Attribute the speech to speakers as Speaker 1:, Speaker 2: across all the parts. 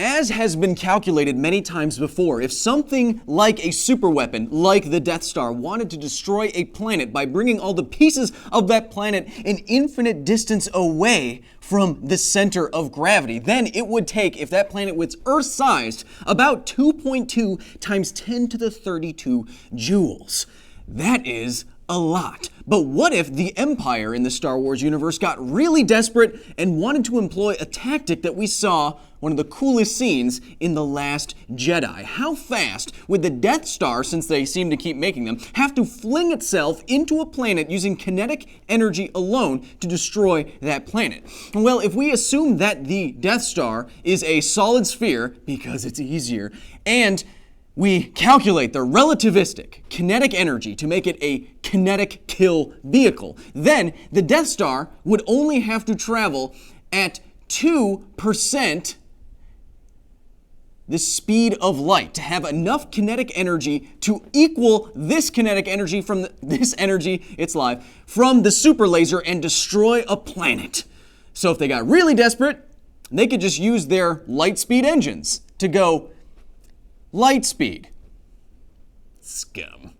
Speaker 1: As has been calculated many times before, if something like a superweapon, like the Death Star, wanted to destroy a planet by bringing all the pieces of that planet an infinite distance away from the center of gravity, then it would take, if that planet was Earth-sized, about 2.2 times 10 to the 32 joules. That is a lot. But what if the Empire in the Star Wars universe got really desperate and wanted to employ a tactic that we saw, one of the coolest scenes, in The Last Jedi? How fast would the Death Star, since they seem to keep making them, have to fling itself into a planet using kinetic energy alone to destroy that planet? Well, if we assume that the Death Star is a solid sphere, because it's easier, and we calculate the relativistic kinetic energy to make it a kinetic kill vehicle, then the Death Star would only have to travel at 2% the speed of light to have enough kinetic energy to equal this kinetic energy from from the super laser and destroy a planet. So if they got really desperate, they could just use their light speed engines to go light speed. Scum.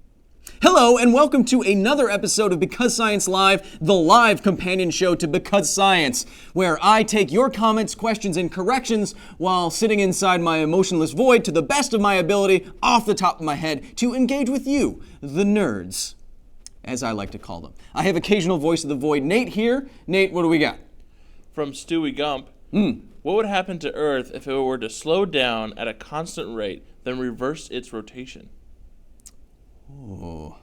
Speaker 1: Hello, and welcome to another episode of Because Science Live, the live companion show to Because Science, where I take your comments, questions, and corrections while sitting inside my emotionless void to the best of my ability, off the top of my head, to engage with you, the nerds, as I like to call them. I have occasional voice of the void, Nate, here. Nate, what do we got?
Speaker 2: From Stewie Gump. What would happen to Earth if it were to slow down at a constant rate, then reverse its rotation?
Speaker 1: Oh.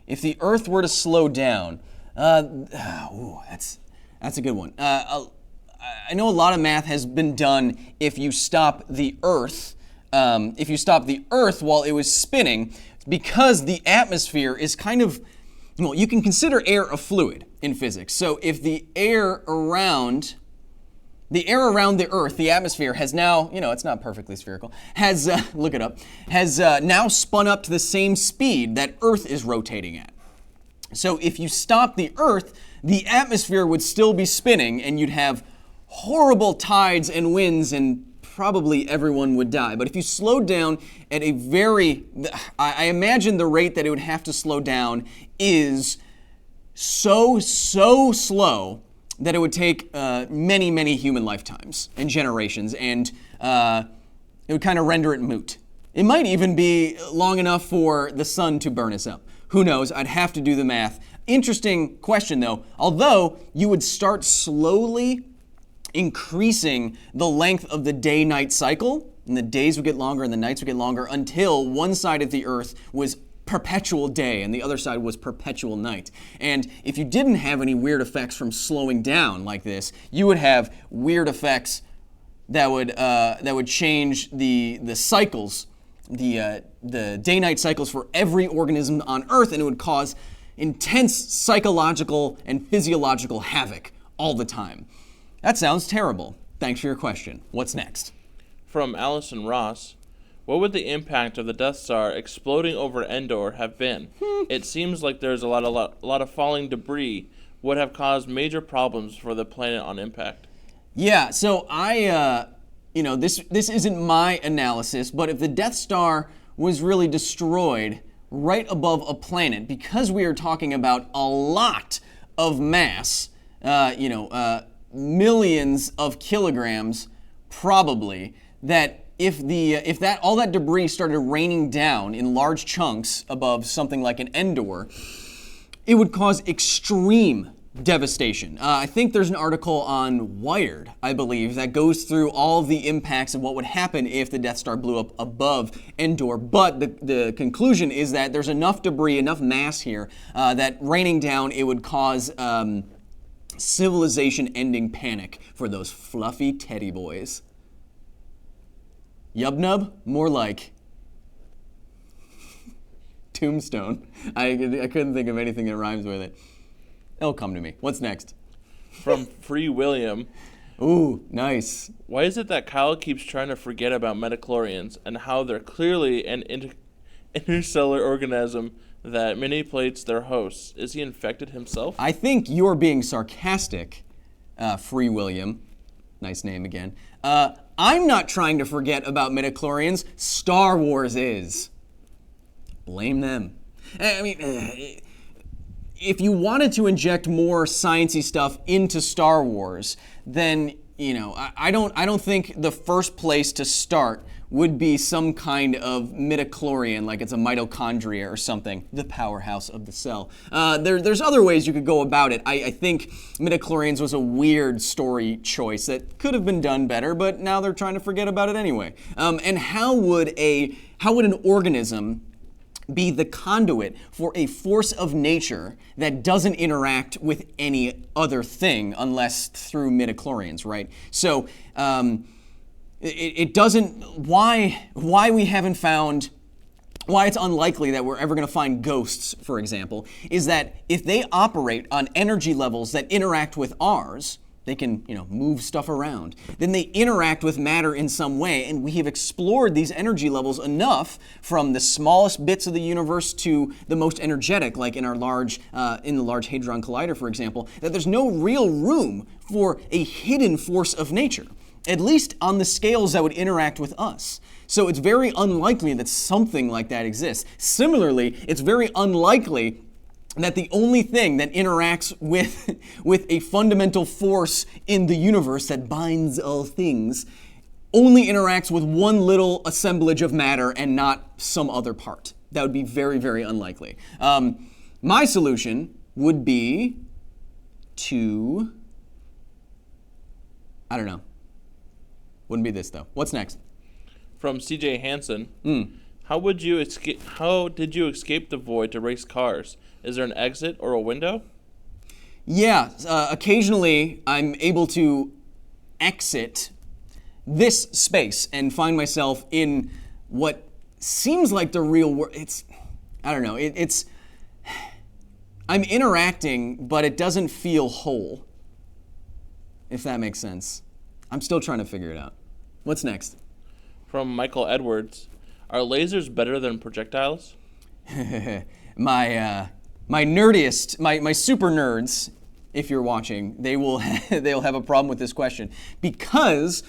Speaker 1: If the Earth were to slow down, that's a good one. I know a lot of math has been done if you stop the Earth, while it was spinning, because the atmosphere is kind of, well, you can consider air a fluid in physics. So if the air around the Earth, the atmosphere, has now, it's not perfectly spherical, has, look it up, has now spun up to the same speed that Earth is rotating at. So if you stop the Earth, the atmosphere would still be spinning and you'd have horrible tides and winds and probably everyone would die. But if you slowed down at a I imagine the rate that it would have to slow down is so slow that it would take many human lifetimes and generations, and it would kind of render it moot. It might even be long enough for the sun to burn us up. Who knows? I'd have to do the math. Interesting question, though. Although you would start slowly increasing the length of the day-night cycle, and the days would get longer and the nights would get longer until one side of the Earth was perpetual day and the other side was perpetual night. And if you didn't have any weird effects from slowing down like this, you would have weird effects that would change the cycles, the day-night cycles for every organism on Earth, and it would cause intense psychological and physiological havoc all the time. That sounds terrible. Thanks for your question. What's next?
Speaker 2: From Allison Ross. What would the impact of the Death Star exploding over Endor have been? It seems like there's a lot of falling debris would have caused major problems for the planet on impact.
Speaker 1: Yeah, so this isn't my analysis, but if the Death Star was really destroyed right above a planet, because we are talking about a lot of mass, millions of kilograms, probably, that if all that debris started raining down in large chunks above something like an Endor, it would cause extreme devastation. I think there's an article on Wired, I believe, that goes through all of the impacts of what would happen if the Death Star blew up above Endor. But the conclusion is that there's enough debris, enough mass here, that raining down, it would cause civilization-ending panic for those fluffy teddy boys. Yubnub? More like Tombstone. I couldn't think of anything that rhymes with it. It'll come to me. What's next?
Speaker 2: From Free William.
Speaker 1: Ooh, nice.
Speaker 2: Why is it that Kyle keeps trying to forget about MIDIchlorians and how they're clearly an interstellar organism that manipulates their hosts? Is he infected himself?
Speaker 1: I think you're being sarcastic, Free William. Nice name again. I'm not trying to forget about midichlorians. Star Wars is. Blame them. I mean, if you wanted to inject more sciencey stuff into Star Wars, then I don't think the first place to start would be some kind of midichlorian, like it's a mitochondria or something, the powerhouse of the cell. There's other ways you could go about it. I think midichlorians was a weird story choice that could have been done better, but now they're trying to forget about it anyway. And how would an organism be the conduit for a force of nature that doesn't interact with any other thing unless through midichlorians, right? So it doesn't, why we haven't found, why it's unlikely that we're ever going to find ghosts, for example, is that if they operate on energy levels that interact with ours, they can, move stuff around. Then they interact with matter in some way, and we have explored these energy levels enough from the smallest bits of the universe to the most energetic, like in our in the Large Hadron Collider, for example, that there's no real room for a hidden force of nature, at least on the scales that would interact with us. So it's very unlikely that something like that exists. Similarly, it's very unlikely that the only thing that interacts with a fundamental force in the universe that binds all things only interacts with one little assemblage of matter and not some other part. That would be very, very unlikely. My solution would be to, I don't know. Wouldn't be this though. What's next?
Speaker 2: From CJ Hansen. How did you escape the void to race cars? Is there an exit or a window?
Speaker 1: Yeah, occasionally I'm able to exit this space and find myself in what seems like the real world. I don't know, I'm interacting, but it doesn't feel whole, if that makes sense. I'm still trying to figure it out. What's next?
Speaker 2: From Michael Edwards. Are lasers better than projectiles?
Speaker 1: My nerdiest, my super nerds, if you're watching, they'll have a problem with this question, because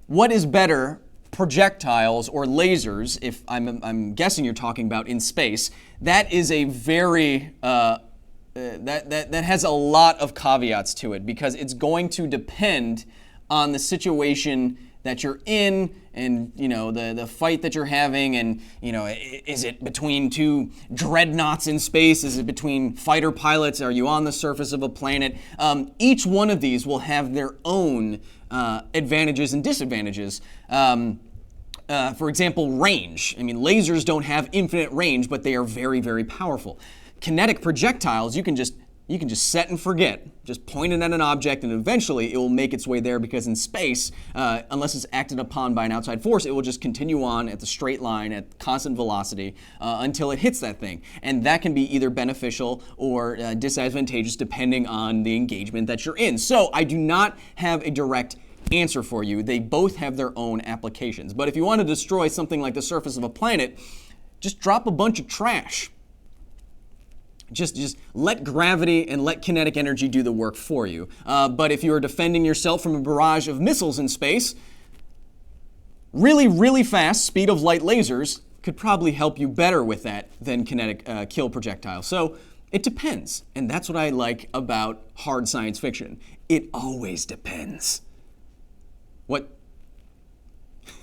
Speaker 1: what is better, projectiles or lasers? If I'm guessing you're talking about in space, that is a very that has a lot of caveats to it, because it's going to depend on the situation that you're in, and the fight that you're having, and is it between two dreadnoughts in space? Is it between fighter pilots? Are you on the surface of a planet? Each one of these will have their own advantages and disadvantages. For example, range. I mean, lasers don't have infinite range, but they are very, very powerful. Kinetic projectiles, you can just set and forget. Just point it at an object, and eventually it will make its way there, because in space, unless it's acted upon by an outside force, it will just continue on at the straight line at constant velocity until it hits that thing. And that can be either beneficial or disadvantageous depending on the engagement that you're in. So I do not have a direct answer for you. They both have their own applications. But if you want to destroy something like the surface of a planet, just drop a bunch of trash. Just let gravity and let kinetic energy do the work for you. But if you are defending yourself from a barrage of missiles in space, really, really fast, speed of light lasers could probably help you better with that than kinetic kill projectiles. So it depends. And that's what I like about hard science fiction. It always depends. What?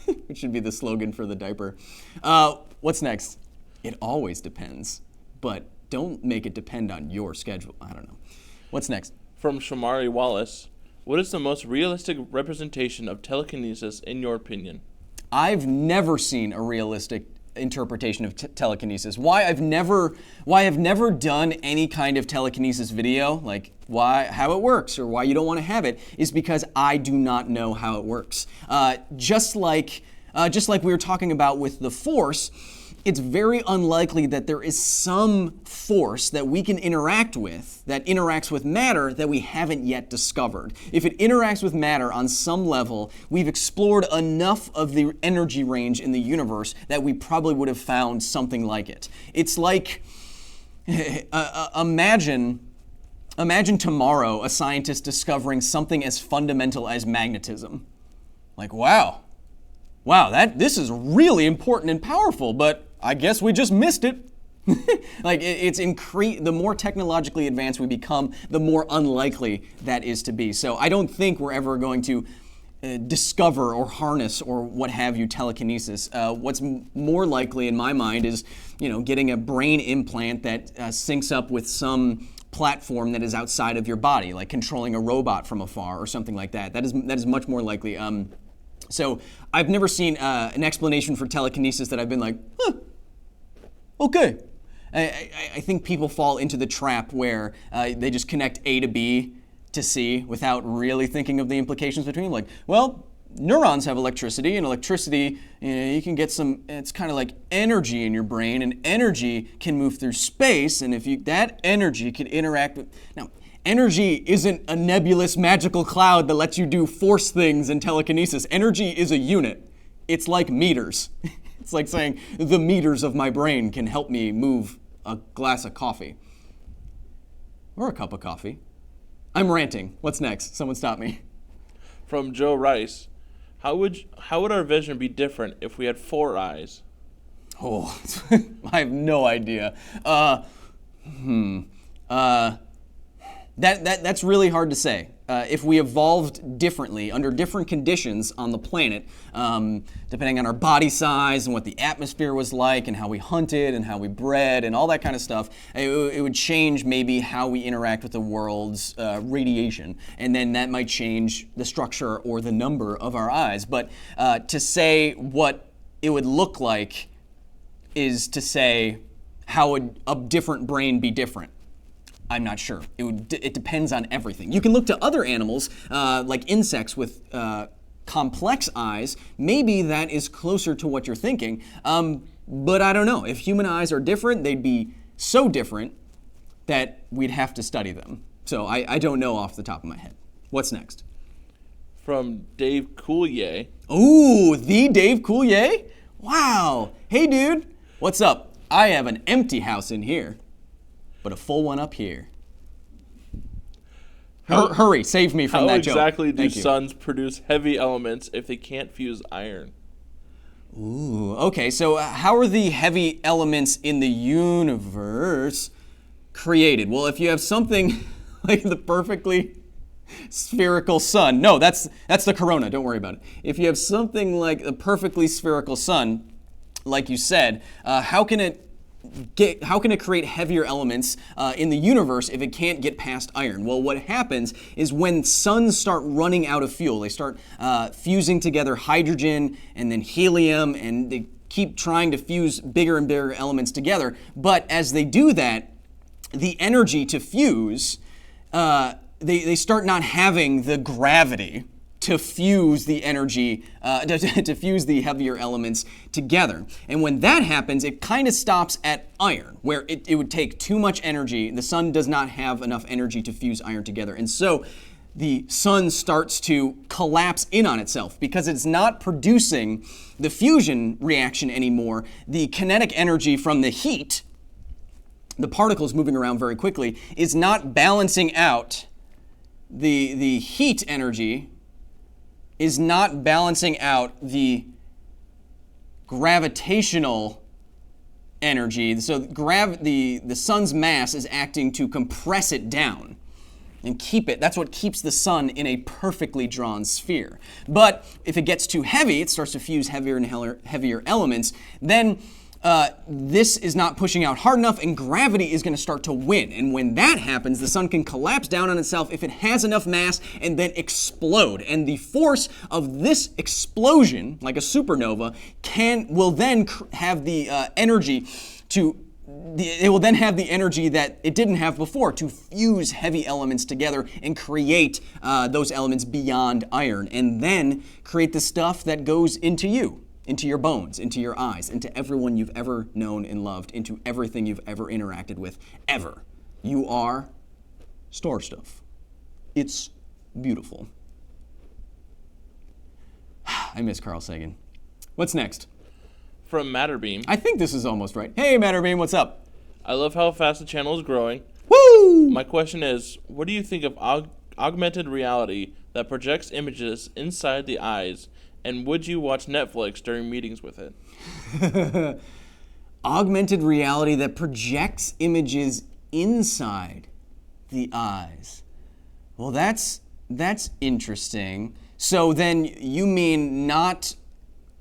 Speaker 1: It should be the slogan for the diaper. What's next? It always depends. But don't make it depend on your schedule. I don't know. What's next?
Speaker 2: From Shamari Wallace. What is the most realistic representation of telekinesis in your opinion?
Speaker 1: I've never seen a realistic interpretation of telekinesis. Why I've never done any kind of telekinesis video, like how it works or why you don't want to have it, is because I do not know how it works. Just like we were talking about with the Force, it's very unlikely that there is some force that we can interact with that interacts with matter that we haven't yet discovered. If it interacts with matter on some level, we've explored enough of the energy range in the universe that we probably would have found something like it. It's like, imagine Imagine tomorrow a scientist discovering something as fundamental as magnetism. Like, wow, this is really important and powerful, but I guess we just missed it. Like, the more technologically advanced we become, the more unlikely that is to be. So I don't think we're ever going to discover or harness or what have you telekinesis. What's more likely in my mind is, getting a brain implant that syncs up with some platform that is outside of your body, like controlling a robot from afar or something like that. That is much more likely. So I've never seen an explanation for telekinesis that I've been like, okay. I think people fall into the trap where they just connect A to B to C without really thinking of the implications between them. Like, well, neurons have electricity, and electricity, you can get it's kind of like energy in your brain, and energy can move through space, and that energy could interact with... Now, energy isn't a nebulous magical cloud that lets you do force things in telekinesis. Energy is a unit. It's like meters. It's like saying the meters of my brain can help me move a glass of coffee. Or a cup of coffee. I'm ranting. What's next? Someone stop me.
Speaker 2: From Joe Rice, how would our vision be different if we had 4 eyes?
Speaker 1: Oh, I have no idea. That's really hard to say. If we evolved differently under different conditions on the planet, depending on our body size and what the atmosphere was like and how we hunted and how we bred and all that kind of stuff, it would change maybe how we interact with the world's radiation. And then that might change the structure or the number of our eyes. But to say what it would look like is to say how would a different brain be different. I'm not sure. It depends on everything. You can look to other animals, like insects with complex eyes. Maybe that is closer to what you're thinking. But I don't know. If human eyes are different, they'd be so different that we'd have to study them. So I don't know off the top of my head. What's next?
Speaker 2: From Dave Coulier.
Speaker 1: Ooh, the Dave Coulier? Wow. Hey, dude. What's up? I have an empty house in here, but a full one up here. Hurry, save me from that joke.
Speaker 2: How exactly do suns produce heavy elements if they can't fuse iron?
Speaker 1: Ooh, okay, so how are the heavy elements in the universe created? Well, if you have something like the perfectly spherical sun, no, that's the corona, don't worry about it. If you have something like a perfectly spherical sun, like you said, how can it create heavier elements in the universe if it can't get past iron? Well, what happens is when suns start running out of fuel, they start fusing together hydrogen and then helium, and they keep trying to fuse bigger and bigger elements together. But as they do that, the energy to fuse, they start not having the gravity to fuse the energy, to fuse the heavier elements together. And when that happens, it kind of stops at iron, where it would take too much energy. The sun does not have enough energy to fuse iron together. And so the sun starts to collapse in on itself because it's not producing the fusion reaction anymore. The kinetic energy from the heat, the particles moving around very quickly, is not balancing out the heat energy, is not balancing out the gravitational energy. So the sun's mass is acting to compress it down and keep it. That's what keeps the sun in a perfectly drawn sphere. But if it gets too heavy, it starts to fuse heavier and heavier elements, then this is not pushing out hard enough, and gravity is going to start to win. And when that happens, the sun can collapse down on itself if it has enough mass and then explode. And the force of this explosion, like a supernova, will then have the energy that it didn't have before to fuse heavy elements together and create those elements beyond iron, and then create the stuff that goes into you. Into your bones, into your eyes, into everyone you've ever known and loved, into everything you've ever interacted with, ever. You are star stuff. It's beautiful. I miss Carl Sagan. What's next?
Speaker 2: From Matterbeam.
Speaker 1: I think this is almost right. Hey, Matterbeam, what's up?
Speaker 2: I love how fast the channel is growing.
Speaker 1: Woo! Woo!
Speaker 2: My question is, what do you think of augmented reality that projects images inside the eyes, and would you watch Netflix during meetings with it?
Speaker 1: Augmented reality that projects images inside the eyes. Well, that's interesting. So then you mean not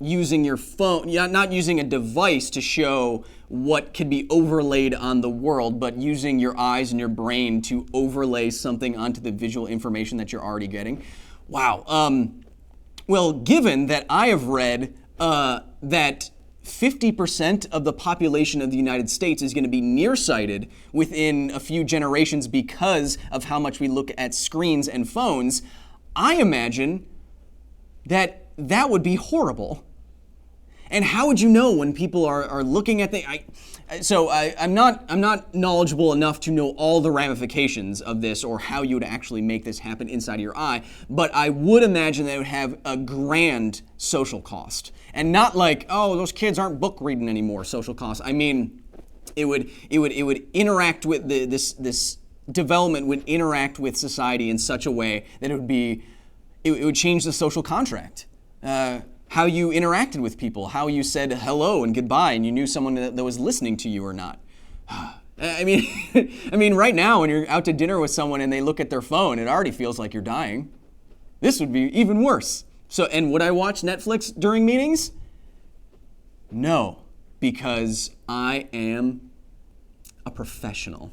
Speaker 1: using your phone, not using a device to show what could be overlaid on the world, but using your eyes and your brain to overlay something onto the visual information that you're already getting. Wow. Well, given that I have read that 50% of the population of the United States is going to be nearsighted within a few generations because of how much we look at screens and phones, I imagine that would be horrible. And how would you know when people are looking at I'm not knowledgeable enough to know all the ramifications of this or how you would actually make this happen inside of your eye, but I would imagine that it would have a grand social cost. And not like, oh, those kids aren't book reading anymore, social cost. I mean, it would interact with this development would interact with society in such a way that it would change the social contract. How you interacted with people, how you said hello and goodbye, and you knew someone that was listening to you or not. I mean, right now when you're out to dinner with someone and they look at their phone, it already feels like you're dying. This would be even worse. So, and would I watch Netflix during meetings? No, because I am a professional.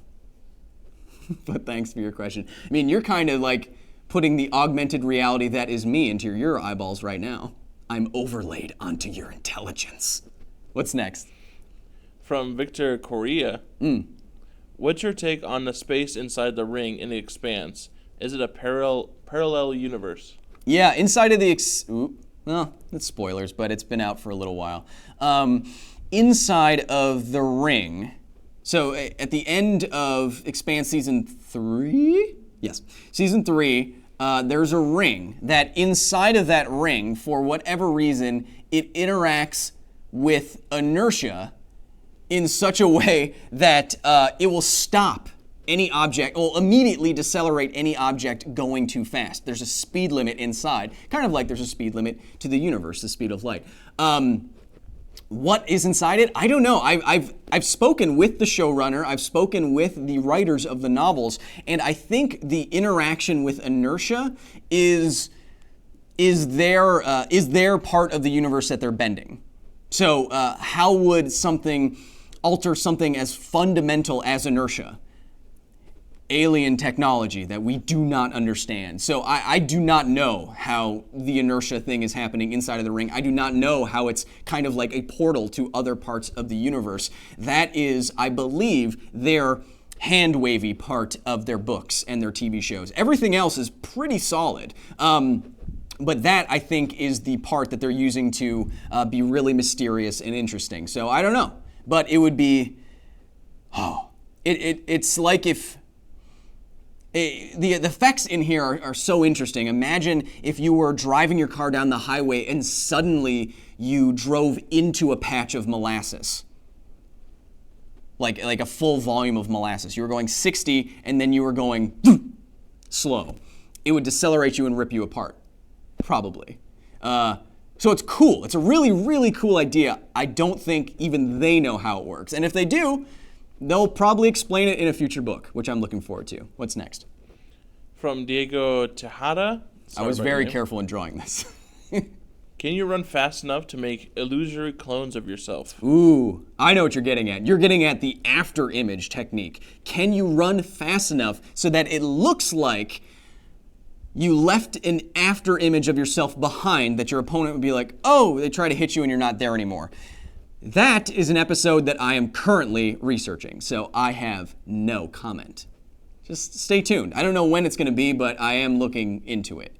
Speaker 1: But thanks for your question. I mean, you're kind of like putting the augmented reality that is me into your eyeballs right now. I'm overlaid onto your intelligence. What's next?
Speaker 2: From Victor Correa. What's your take on the space inside the ring in The Expanse? Is it a parallel universe?
Speaker 1: Yeah, inside of the... well, it's spoilers, but it's been out for a little while. Inside of the ring... So at the end of Expanse Season 3? Yes. Season 3... there's a ring that inside of that ring, for whatever reason, it interacts with inertia in such a way that it will stop any object, will immediately decelerate any object going too fast. There's a speed limit inside, kind of like there's a speed limit to the universe, the speed of light. What is inside it? I don't know. I've spoken with the showrunner. I've spoken with the writers of the novels, and I think the interaction with inertia is their part of the universe that they're bending. So how would something alter something as fundamental as inertia? Alien technology that we do not understand. So I do not know how the inertia thing is happening inside of the ring. I do not know how it's kind of like a portal to other parts of the universe. That is, I believe, their hand-wavy part of their books and their TV shows. Everything else is pretty solid. But that, I think, is the part that they're using to be really mysterious and interesting. So I don't know. But it would be... It's like if... The effects in here are so interesting. Imagine if you were driving your car down the highway and suddenly you drove into a patch of molasses. Like a full volume of molasses. You were going 60 and then you were going slow. It would decelerate you and rip you apart. Probably. So it's cool. It's a really, really cool idea. I don't think even they know how it works. And if they do, they'll probably explain it in a future book, which I'm looking forward to. What's next?
Speaker 2: From Diego Tejada.
Speaker 1: I was very careful in drawing this.
Speaker 2: Can you run fast enough to make illusory clones of yourself?
Speaker 1: Ooh, I know what you're getting at. You're getting at the Afterimage Technique. Can you run fast enough so that it looks like you left an after image of yourself behind that your opponent would be like, oh, they try to hit you and you're not there anymore? That is an episode that I am currently researching, so I have no comment. Just stay tuned. I don't know when it's going to be, but I am looking into it.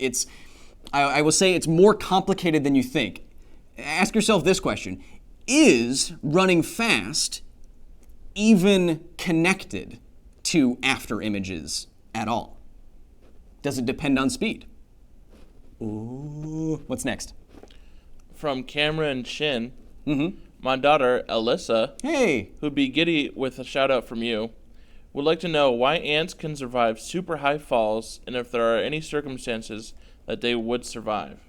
Speaker 1: I will say it's more complicated than you think. Ask yourself this question. Is running fast even connected to after images at all? Does it depend on speed? Ooh. What's next?
Speaker 2: From Cameron Shin. My daughter, Alyssa,
Speaker 1: hey,
Speaker 2: who'd be giddy with a shout out from you, would like to know why ants can survive super high falls and if there are any circumstances that they would survive.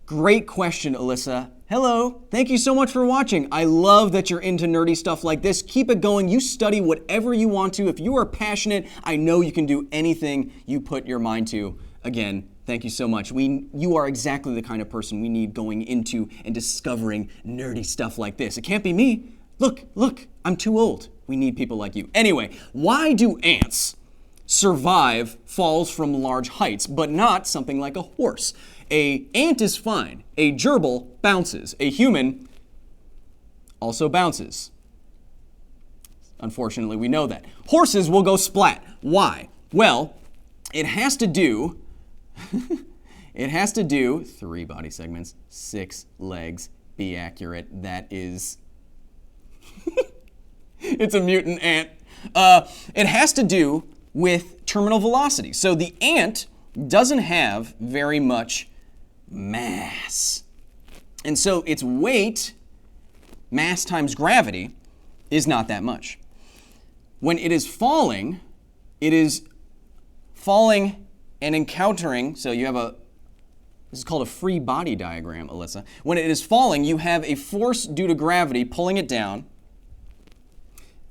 Speaker 1: Great question, Alyssa. Hello. Thank you so much for watching. I love that you're into nerdy stuff like this. Keep it going. You study whatever you want to. If you are passionate, I know you can do anything you put your mind to. Again, thank you so much. You are exactly the kind of person we need going into and discovering nerdy stuff like this. It can't be me. Look, I'm too old. We need people like you. Anyway, why do ants survive falls from large heights, but not something like a horse? A ant is fine. A gerbil bounces. A human also bounces. Unfortunately, we know that. Horses will go splat. Why? Well, it has to do 3 body segments, 6 legs. Be accurate. That is it's a mutant ant. It has to do with terminal velocity. So the ant doesn't have very much mass. And so its weight, mass times gravity, is not that much. When it is falling and encountering, so you have this is called a free body diagram, Alyssa. When it is falling, you have a force due to gravity pulling it down,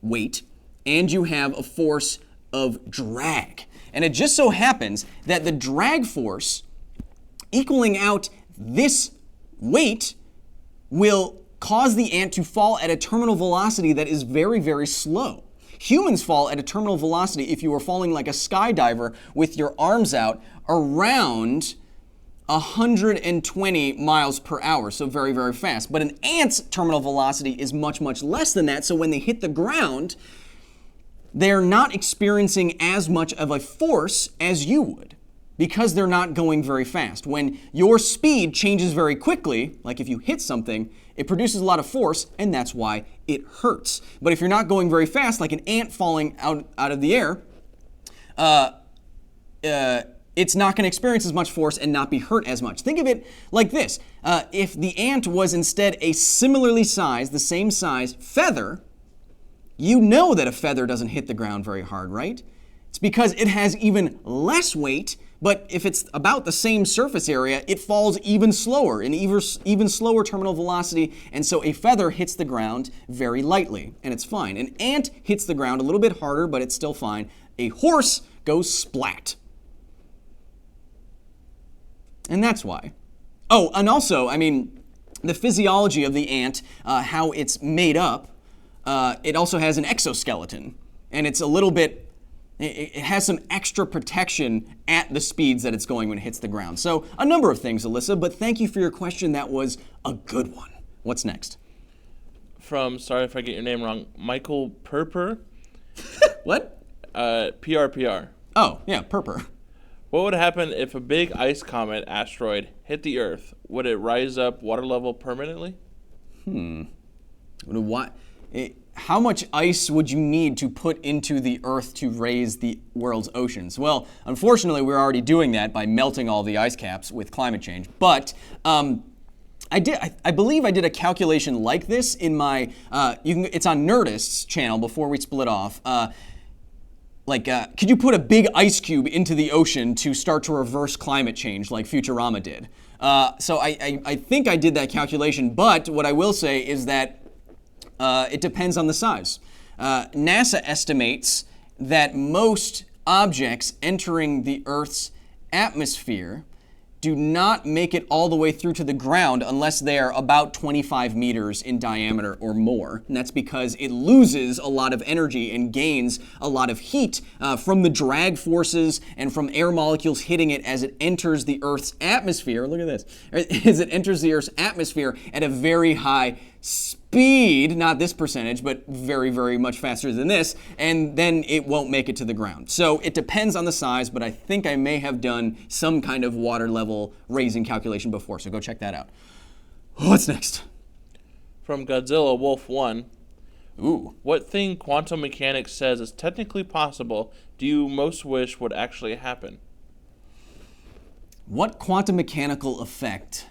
Speaker 1: weight, and you have a force of drag. And it just so happens that the drag force equaling out this weight will cause the ant to fall at a terminal velocity that is very, very slow. Humans fall at a terminal velocity, if you were falling like a skydiver with your arms out, around 120 miles per hour, so very, very fast. But an ant's terminal velocity is much, much less than that, so when they hit the ground, they're not experiencing as much of a force as you would because they're not going very fast. When your speed changes very quickly, like if you hit something, it produces a lot of force, and that's why it hurts. But if you're not going very fast, like an ant falling out of the air, it's not going to experience as much force and not be hurt as much. Think of it like this. If the ant was instead a similarly sized, the same size feather, you know that a feather doesn't hit the ground very hard, right? It's because it has even less weight, but if it's about the same surface area, it falls even slower, an even slower terminal velocity, and so a feather hits the ground very lightly, and it's fine. An ant hits the ground a little bit harder, but it's still fine. A horse goes splat. And that's why. Oh, and also, I mean, the physiology of the ant, how it's made up, it also has an exoskeleton, and it's a little bit, it has some extra protection at the speeds that it's going when it hits the ground. So a number of things, Alyssa, but thank you for your question. That was a good one. What's next?
Speaker 2: From, sorry if I get your name wrong, Michael Purper.
Speaker 1: What?
Speaker 2: PRPR.
Speaker 1: Oh, yeah, Purper.
Speaker 2: What would happen if a big ice comet asteroid hit the Earth? Would it rise up water level permanently? How much ice would you need to put into the Earth to raise the world's oceans? Well, unfortunately, we're already doing that by melting all the ice caps with climate change. But I believe I did a calculation like this in my, it's on Nerdist's channel before we split off. Could you put a big ice cube into the ocean to start to reverse climate change like Futurama did? So I think I did that calculation, but what I will say is that it depends on the size. NASA estimates that most objects entering the Earth's atmosphere do not make it all the way through to the ground unless they are about 25 meters in diameter or more. And that's because it loses a lot of energy and gains a lot of heat from the drag forces and from air molecules hitting it as it enters the Earth's atmosphere. Look at this. As it enters the Earth's atmosphere at a very high speed, not this percentage, but very, very much faster than this, and then it won't make it to the ground. So it depends on the size, but I think I may have done some kind of water level raising calculation before, so go check that out. What's next? From Godzilla Wolf 1.
Speaker 1: Ooh.
Speaker 2: What thing quantum mechanics says is technically possible do you most wish would actually happen?
Speaker 1: What quantum mechanical effect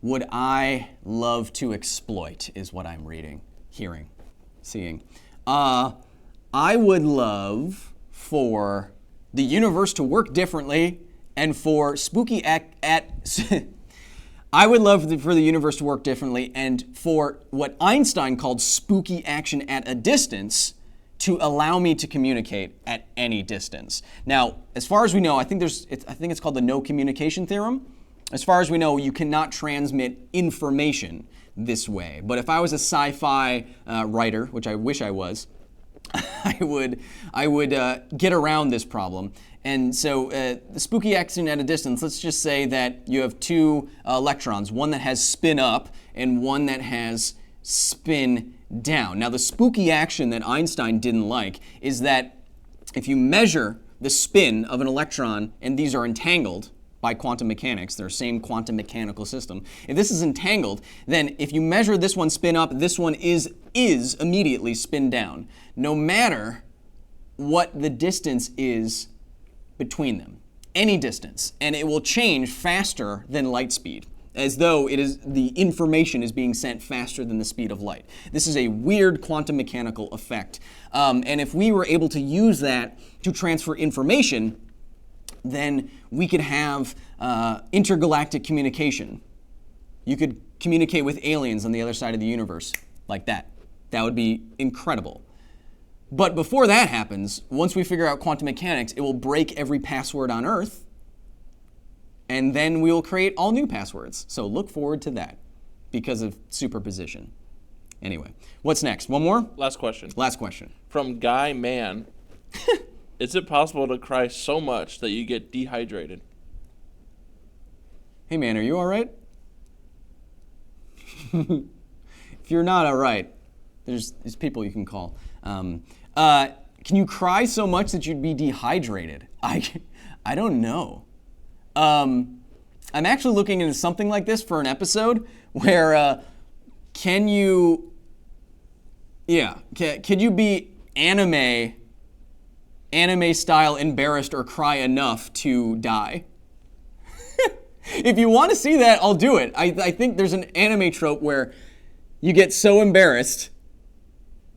Speaker 1: would I love to exploit is what I'm reading, hearing, seeing. I I would love for the universe to work differently and for spooky I would love for the universe to work differently and for what Einstein called spooky action at a distance to allow me to communicate at any distance. Now, as far as we know, I think it's called the no communication theorem. As far as we know, you cannot transmit information this way. But if I was a sci-fi writer, which I wish I was, I would get around this problem. And so the spooky action at a distance, let's just say that you have two electrons, one that has spin up and one that has spin down. Now the spooky action that Einstein didn't like is that if you measure the spin of an electron, and these are entangled by quantum mechanics, they're the same quantum mechanical system. If this is entangled, then if you measure this one spin up, this one is immediately spin down, no matter what the distance is between them, any distance, and it will change faster than light speed, as though the information is being sent faster than the speed of light. This is a weird quantum mechanical effect, and if we were able to use that to transfer information, then we could have intergalactic communication. You could communicate with aliens on the other side of the universe like that. That would be incredible. But before that happens, once we figure out quantum mechanics, it will break every password on Earth, and then we will create all new passwords. So look forward to that because of superposition. Anyway, what's next? One more?
Speaker 2: Last question.
Speaker 1: Last question.
Speaker 2: From Guy Man. Is it possible to cry so much that you get dehydrated?
Speaker 1: Hey man, are you all right? If you're not all right, there's people you can call. Can you cry so much that you'd be dehydrated? I don't know. I'm actually looking into something like this for an episode where could you be anime style embarrassed or cry enough to die? If you want to see that, I'll do it. I think there's an anime trope where you get so embarrassed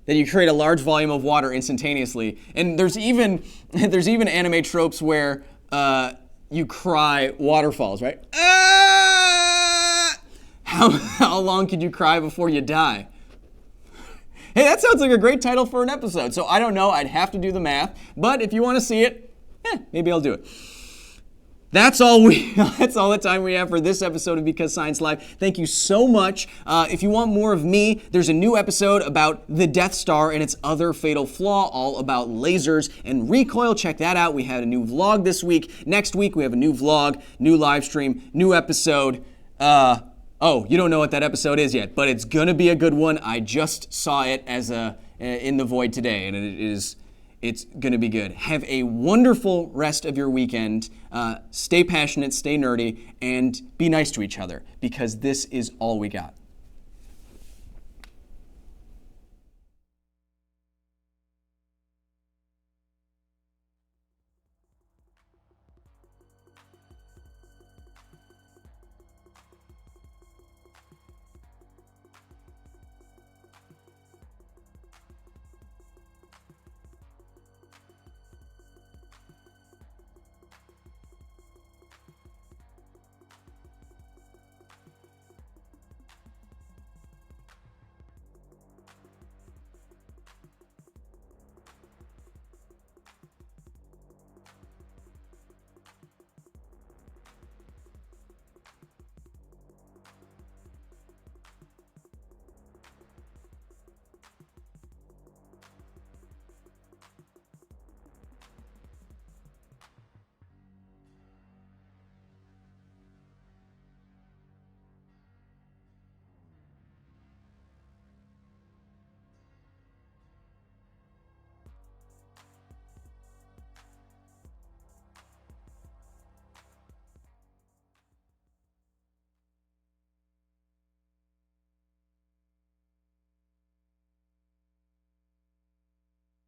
Speaker 1: that you create a large volume of water instantaneously. And there's even anime tropes where you cry waterfalls, right? How long could you cry before you die? Hey, that sounds like a great title for an episode. So I don't know, I'd have to do the math. But if you want to see it, maybe I'll do it. That's all the time we have for this episode of Because Science Live. Thank you so much. If you want more of me, there's a new episode about the Death Star and its other fatal flaw, all about lasers and recoil. Check that out. We had a new vlog this week. Next week, we have a new vlog, new live stream, new episode. Oh, you don't know what that episode is yet, but it's gonna be a good one. I just saw it as in the void today, and it's gonna be good. Have a wonderful rest of your weekend. Stay passionate, stay nerdy, and be nice to each other, because this is all we got.